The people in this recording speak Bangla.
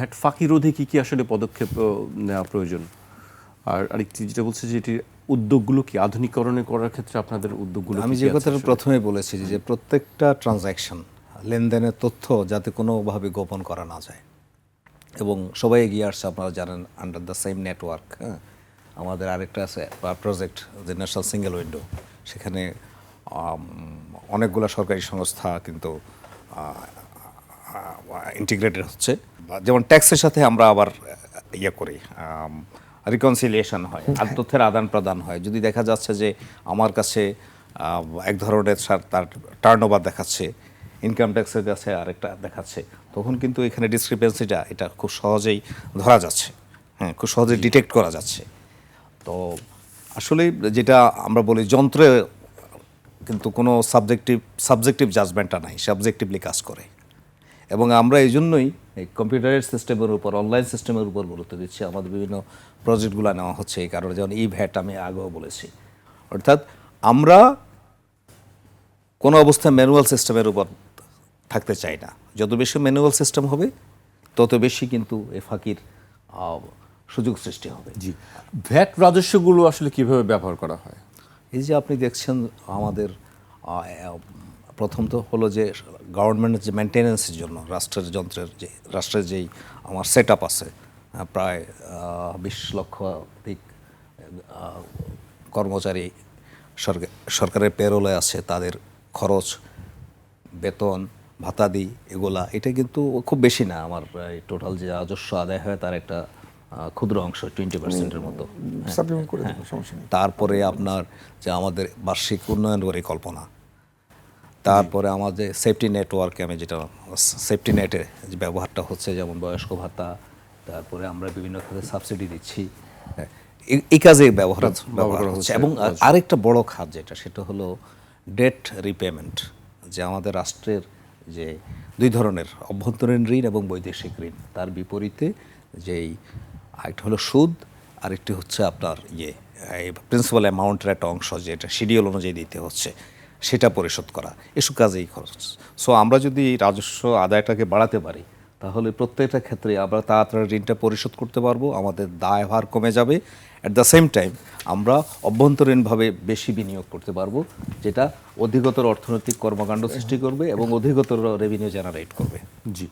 ভ্যাট ফাঁকি রোধে কি আসলে পদক্ষেপ নেওয়া প্রয়োজন? আর আরেকটি যেটা বলছে যে এটির উদ্যোগগুলো কি আধুনিকরণে করার ক্ষেত্রে আপনাদের উদ্যোগগুলো আমি যে কথাটা প্রথমে বলেছি যে প্রত্যেকটা ট্রানজ্যাকশন লেনদেনের তথ্য যাতে কোনোভাবে গোপন করা না যায় এবং সবাই এগিয়ে আসছে। আপনারা জানেন আন্ডার দ্য সেম নেটওয়ার্ক, হ্যাঁ, আমাদের আরেকটা আছে প্রজেক্ট যে ন্যাশনাল সিঙ্গেল উইন্ডো, সেখানে অনেকগুলো সরকারি সংস্থা কিন্তু ইন্টিগ্রেটেড হচ্ছে। যেমন ট্যাক্সের সাথে আমরা আবার ইয়ে করি, রিকনসিলিয়েশন হয়, আর তথ্যের আদান প্রদান হয়। যদি দেখা যাচ্ছে যে আমার কাছে এক ধরনের তার টার্নওভার দেখাচ্ছে, ইনকাম ট্যাক্সের কাছে আরেকটা দেখাচ্ছে, তখন কিন্তু এখানে ডিসক্রিপেন্সিটা এটা খুব সহজেই ধরা যাচ্ছে, হ্যাঁ, খুব সহজেই ডিটেক্ট করা যাচ্ছে। তো আসলে যেটা আমরা বলি যন্ত্রে কিন্তু কোনো সাবজেক্টিভ জাজমেন্টটা নাই, সাবজেক্টিভলি কাজ করে। এবং আমরা এই জন্যই এই কম্পিউটারের সিস্টেমের উপর, অনলাইন সিস্টেমের উপর গুরুত্ব দিচ্ছি। আমাদের বিভিন্ন প্রজেক্টগুলো নেওয়া হচ্ছে এই কারণে, যেমন ভ্যাট আমি আগেও বলেছি। অর্থাৎ আমরা কোনো অবস্থায় ম্যানুয়াল সিস্টেমের উপর থাকতে চাই না। যত বেশি ম্যানুয়াল সিস্টেম হবে তত বেশি কিন্তু এই ফাঁকির সুযোগ সৃষ্টি হবে। জি, ভ্যাট রাজস্বগুলো আসলে কিভাবে ব্যবহার করা হয়? এই যে আপনি দেখছেন আমাদের প্রথম তো হলো যে গভর্নমেন্টের যে মেনটেন্যান্সের জন্য রাষ্ট্রের যেই আমার সেট আপ আছে, প্রায় 20 লক্ষ অধিক কর্মচারী সরকারের পেরোলে আছে, তাদের খরচ, বেতন, ভাতাদি এগুলা, এটা কিন্তু খুব বেশি না। আমার টোটাল যে রাজস্ব আদায় হয় তার একটা ক্ষুদ্র অংশ, 20% মতো। তারপরে আপনার যে আমাদের বার্ষিক উন্নয়ন পরিকল্পনা, তারপরে আমাদের সেফটি নেটওয়ার্কে আমি যেটা সেফটি নেটের যে ব্যবহারটা হচ্ছে, যেমন বয়স্ক ভাতা, তারপরে আমরা বিভিন্ন খাতে সাবসিডি দিচ্ছি, এই কাজে ব্যবহার হচ্ছে। এবং আরেকটা বড় খাত যেটা, সেটা হলো ডেট রিপেমেন্ট। যে আমাদের রাষ্ট্রের যে দুই ধরনের অভ্যন্তরীণ ঋণ এবং বৈদেশিক ঋণ, তার বিপরীতে যেই একটা হলো সুদ, আরেকটি হচ্ছে আপনার এই প্রিন্সিপাল অ্যামাউন্টের একটা অংশ যেটা শিডিউল অনুযায়ী দিতে হচ্ছে, সেটা পরিশোধ করা, এসব কাজেই খরচ। সো আমরা যদি রাজস্ব আদায়টাকে বাড়াতে পারি, তাহলে প্রত্যেকটা ক্ষেত্রে আমরা তাড়াতাড়ি ঋণটা পরিশোধ করতে পারবো, আমাদের দায়ভার কমে যাবে। অ্যাট দ্য সেম টাইম আমরা অভ্যন্তরীণভাবে বেশি বিনিয়োগ করতে পারবো, যেটা অধিকতর অর্থনৈতিক কর্মকাণ্ড সৃষ্টি করবে এবং অধিকতর রেভিনিউ জেনারেট করবে। জি।